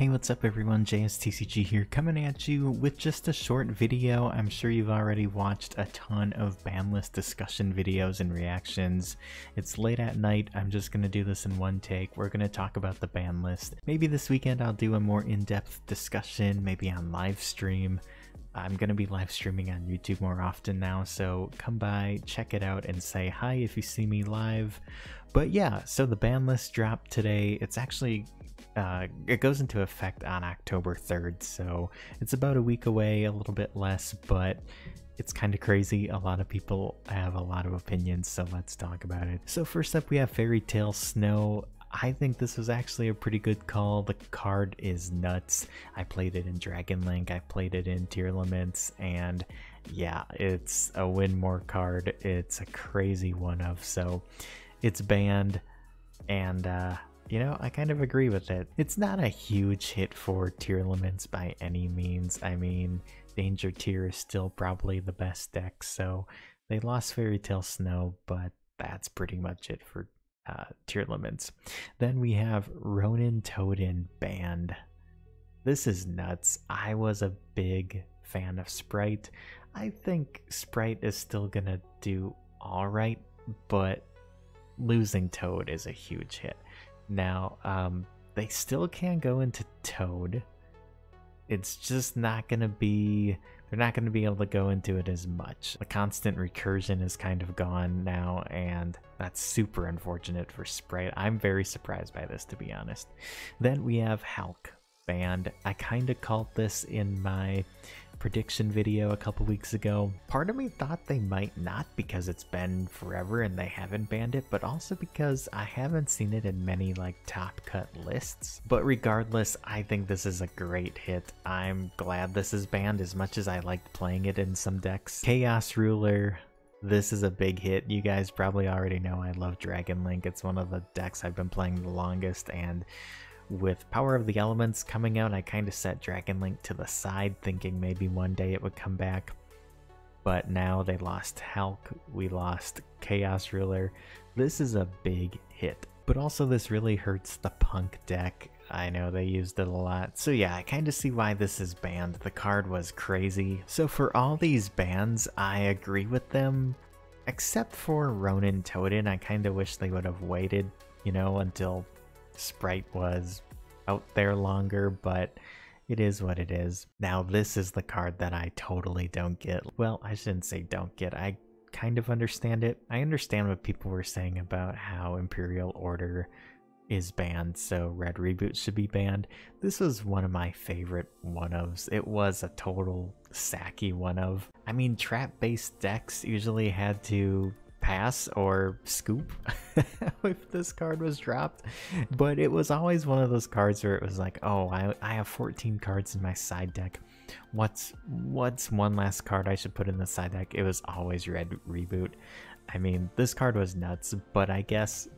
Hey, what's up everyone, TCG here, coming at you with just a short video. I'm sure you've already watched a ton of Banlist discussion videos and reactions. It's late at night, I'm just going to do this in one take. We're going to talk about the Banlist. Maybe this weekend I'll do a more in-depth discussion, maybe on live stream. I'm going to be live streaming on YouTube more often now, so come by, check it out, and say hi if you see me live. But yeah, so the Banlist dropped today. It's actually it goes into effect on October 3rd, so it's about a week away, a little bit less, but it's kind of crazy. A lot of people have a lot of opinions, so let's talk about it. So first up, we have Fairy Tale Snow. I think this was actually a pretty good call. The card is nuts. I played it in Dragon Link, I played it in Tier Limits, and yeah, it's a win more card. It's a crazy one of, so it's banned, and you know, I kind of agree with it. It's not a huge hit for Tier Limits by any means. I mean, Danger Tier is still probably the best deck, so they lost Fairy Tale Snow, but that's pretty much it for Tier Limits. Then we have Ronin Toadin banned. This is nuts. I was a big fan of Sprite. I think Sprite is still gonna do alright, but losing Toad is a huge hit. Now, they still can go into Toad. It's just not going to be, they're not going to be able to go into it as much. The constant recursion is kind of gone now, and that's super unfortunate for Sprite. I'm very surprised by this, to be honest. Then we have Hulk banned. I kind of called this in my prediction video a couple weeks ago. Part of me thought they might not because it's been forever and they haven't banned it, but also because I haven't seen it in many like top cut lists. But regardless, I think this is a great hit. I'm glad this is banned as much as I liked playing it in some decks. Chaos Ruler. This is a big hit. You guys probably already know I love Dragon Link. It's one of the decks I've been playing the longest, and with Power of the Elements coming out, I kind of set Dragon Link to the side, thinking maybe one day it would come back. But now they lost Hulk, we lost Chaos Ruler. This is a big hit. But also this really hurts the Punk deck. I know they used it a lot. So yeah, I kind of see why this is banned. The card was crazy. So for all these bans, I agree with them. Except for Ronin Toadin, I kind of wish they would have waited, you know, until Sprite was out there longer, but it is what it is. Now this is the card that I totally don't get. Well, I shouldn't say don't get. I kind of understand it. I understand what people were saying about how Imperial Order is banned, so Red Reboot should be banned. This was one of my favorite one-ofs. It was a total sacky one-of. I mean, trap-based decks usually had to pass or scoop if this card was dropped, but it was always one of those cards where it was like, oh, I have 14 cards in my side deck. What's one last card I should put in the side deck? It was always Red Reboot. I mean, this card was nuts, but I guess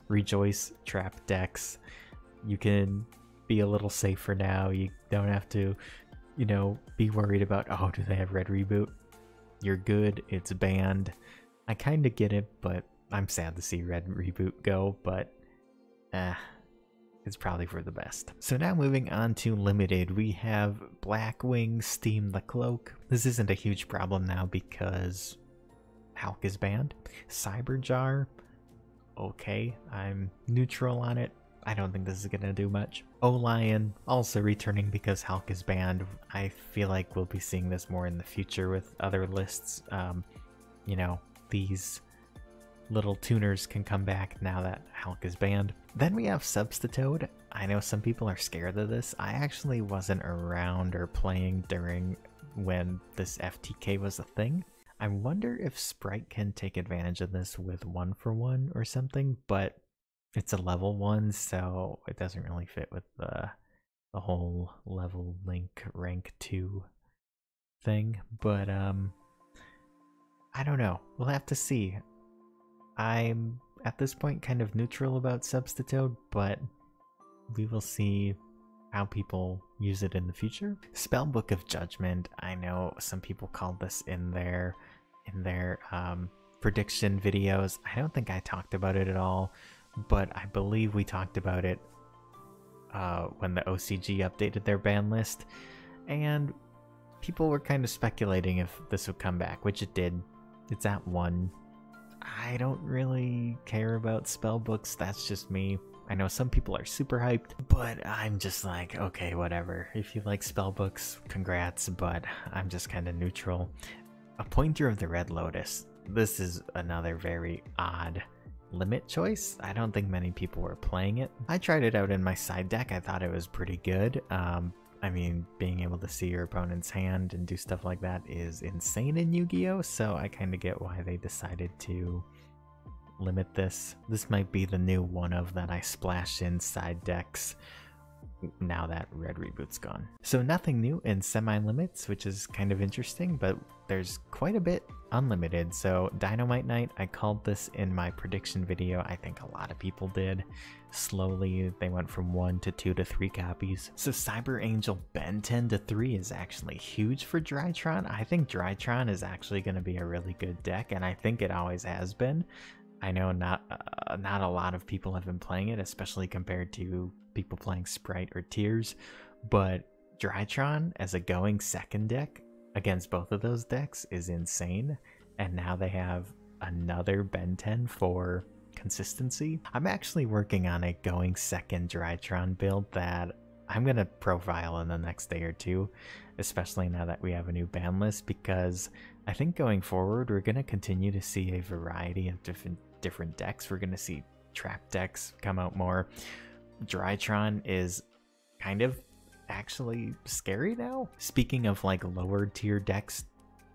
Rejoice trap decks, you can be a little safer now. You don't have to, you know, be worried about, oh, do they have Red Reboot? You're good, it's banned. I kind of get it, but I'm sad to see Red Reboot go, but it's probably for the best. So now moving on to Limited, we have Blackwing Steam the Cloak. This isn't a huge problem now because Hulk is banned. Cyberjar, okay, I'm neutral on it. I don't think this is going to do much. Lion also returning because Hulk is banned. I feel like we'll be seeing this more in the future with other lists. You know, these little tuners can come back now that Hulk is banned. Then we have Substitute. I know some people are scared of this. I actually wasn't around or playing during when this FTK was a thing. I wonder if Sprite can take advantage of this with 1-for-1 or something, but it's a level 1, so it doesn't really fit with the whole level link rank 2 thing. But I don't know. We'll have to see. I'm, at this point, kind of neutral about Substitute, but we will see how people use it in the future. Spellbook of Judgment. I know some people called this in their prediction videos. I don't think I talked about it at all, but I believe we talked about it when the OCG updated their ban list, and people were kind of speculating if this would come back, which it did. It's at 1. I don't really care about spellbooks, that's just me. I know some people are super hyped, but I'm just like, okay, whatever. If you like spellbooks, congrats, but I'm just kind of neutral. A Pointer of the Red Lotus. This is another very odd limit choice. I don't think many people were playing it. I tried it out in my side deck. I thought it was pretty good. I mean, being able to see your opponent's hand and do stuff like that is insane in Yu-Gi-Oh! So I kind of get why they decided to limit this. This might be the new one of that I splash in side decks now that Red Reboot's gone. So nothing new in semi-limits, which is kind of interesting, but there's quite a bit unlimited. So Dynamite Knight, I called this in my prediction video. I think a lot of people did. Slowly, they went from 1 to 2 to 3 copies. So Cyber Angel Ben 10 to 3 is actually huge for Drytron. I think Drytron is actually going to be a really good deck, and I think it always has been. I know not a lot of people have been playing it, especially compared to people playing Sprite or Tears, but Drytron as a going second deck against both of those decks is insane, and now they have another Ben 10 for consistency. I'm actually working on a going second Drytron build that I'm going to profile in the next day or two, especially now that we have a new ban list, because I think going forward we're going to continue to see a variety of different decks. We're going to see trap decks come out more. Drytron is kind of actually scary now. Speaking of like lower tier decks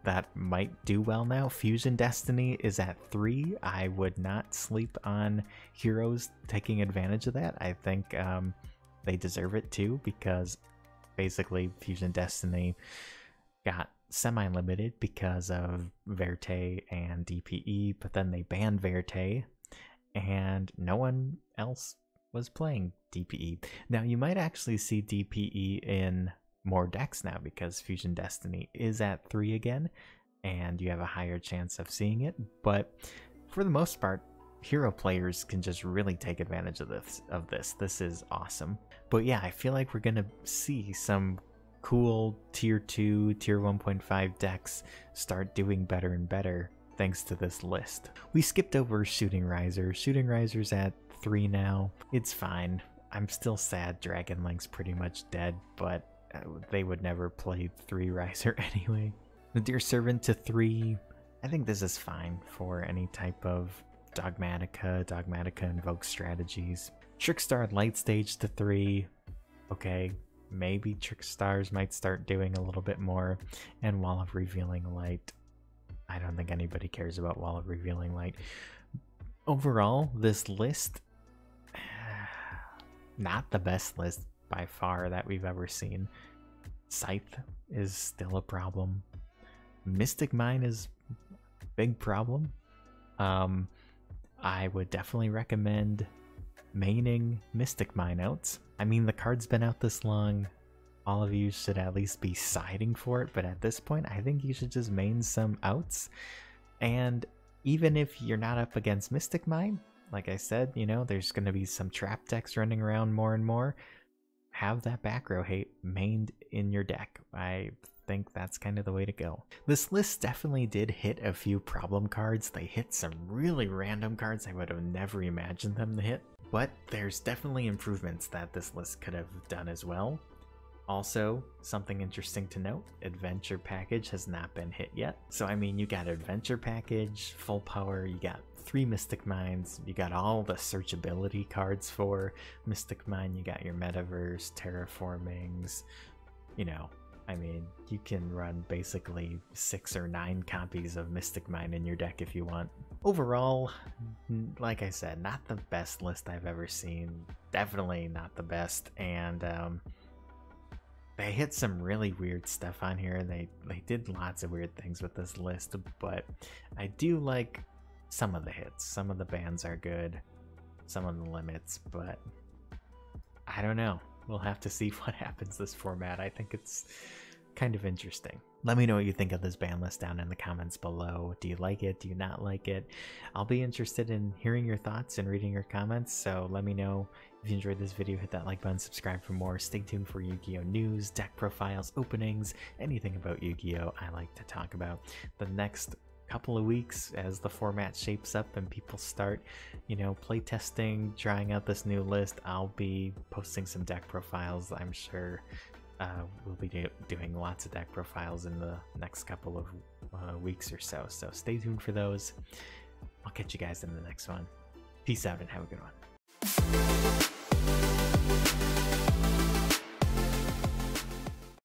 that might do well now, Fusion Destiny is at 3. I would not sleep on heroes taking advantage of that. I think they deserve it too, because basically Fusion Destiny got semi-limited because of Verte and DPE, but then they banned Verte and no one else was playing DPE. Now you might actually see DPE in more decks now because Fusion Destiny is at 3 again and you have a higher chance of seeing it, but for the most part hero players can just really take advantage of this. This is awesome. But yeah, I feel like we're gonna see some cool tier 2, tier 1.5 decks start doing better and better thanks to this list. We skipped over Shooting Riser. Shooting Riser's at 3 now. It's fine. I'm still sad Dragon Link's pretty much dead, but they would never play 3 Riser anyway. The Dear Servant to 3. I think this is fine for any type of Dogmatica Invoke strategies. Trickstar Light Stage to 3. Okay, maybe Trickstars might start doing a little bit more. And Wall of Revealing Light. I don't think anybody cares about Wall of Revealing Light. Overall, this list, not the best list by far that we've ever seen. Scythe is still a problem. Mystic Mine is a big problem. I would definitely recommend maining Mystic Mine outs. I mean, the card's been out this long. All of you should at least be siding for it, but at this point, I think you should just main some outs. And even if you're not up against Mystic Mine, like I said, you know, there's going to be some trap decks running around more and more. Have that back row hate mained in your deck. I think that's kind of the way to go. This list definitely did hit a few problem cards. They hit some really random cards I would have never imagined them to hit. But there's definitely improvements that this list could have done as well. Also, something interesting to note, Adventure Package has not been hit yet. So I mean, you got Adventure Package, Full Power, you got 3 Mystic Mines, you got all the searchability cards for Mystic Mine, you got your Metaverse, Terraformings, you know, I mean, you can run basically 6 or 9 copies of Mystic Mine in your deck if you want. Overall, like I said, not the best list I've ever seen, definitely not the best, and they hit some really weird stuff on here. They did lots of weird things with this list, but I do like some of the hits. Some of the bans are good, some of the limits, but I don't know. We'll have to see what happens this format. I think it's kind of interesting. Let me know what you think of this ban list down in the comments below. Do you like it? Do you not like it? I'll be interested in hearing your thoughts and reading your comments, so let me know. If you enjoyed this video, hit that like button, subscribe for more. Stay tuned for Yu-Gi-Oh! News, deck profiles, openings, anything about Yu-Gi-Oh! I like to talk about. The next couple of weeks, as the format shapes up and people start, you know, play testing, trying out this new list, I'll be posting some deck profiles. I'm sure we'll be doing lots of deck profiles in the next couple of weeks or so. So stay tuned for those. I'll catch you guys in the next one. Peace out and have a good one.